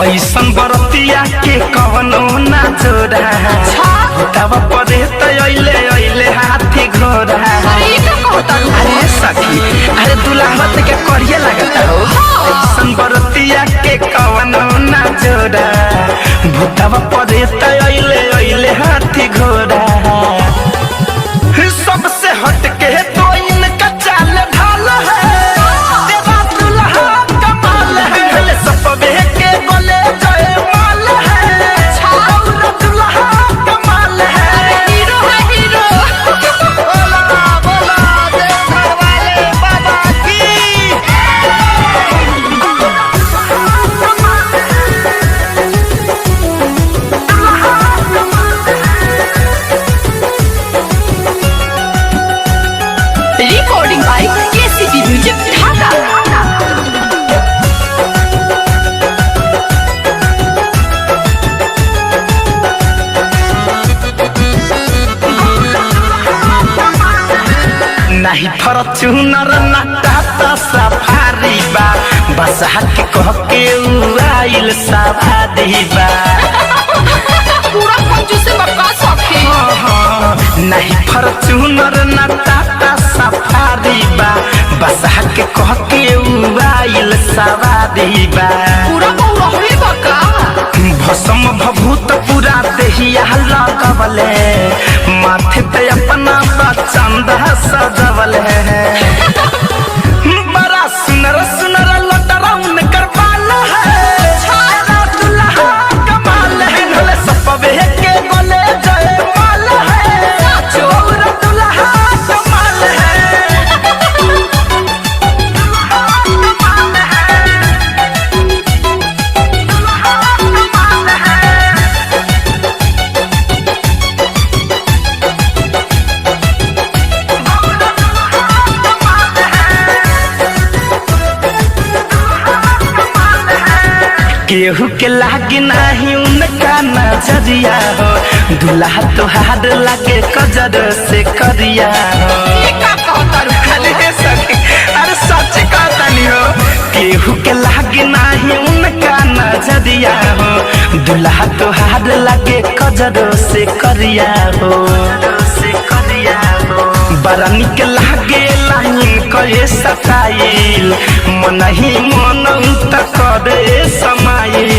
ऐसन बरतिया के कवनो ना जोड़ा तब परे तो अइले हाथी घोड़ा। अरे सखी अरे दुल्हावत के करिए लगता हो ऐसन बरतिया के कवनो ना जोड़ा भूतवा परे तो अइले हाथी घोड़ा। सबसे हट के तो इनका चाल ढाल है तेरा दुल्हा कमाल है सबे के बोले जय माल है और दुल्हा कमाल है हीरो है हीरो। बोला बोला देवघर वाले बाबा की। रिकॉर्डिंग बाय केसीडी म्यूजिक ढाका। नहीं फॉर्च्यूनर ना टाटा सफारी बा बस के कह के आइल सवारी बा। पूरा कंजूस से बका सखी। नहीं फॉर्च्यूनर ना टाटा सफारी बा बस के कह के आइल सवारी बा। पूरा बहुरा होई बका भसम भभूत पूरा देहिया लगवले माथे पे अपना चंदा सजवले बड़ा सुनर सुनर लटरा उनकर बाल है छाड़ा दुल्हा कमाल है भले सबे के बोले जय माल है चोर दुल्हा कमाल है। केहू के लागे नहीं उनका नजरिया हो दुल्हा तोहार लागे कजर से करिया हो। अरे सखी अरे सच कहतनी हो केहू के लागे नहीं उनका नजरिया हो दुल्हा तोहार लागे कजर से करिया हो। बड़ा निक लागे लाइन करे सताइल मन ही मन तक करे समाइल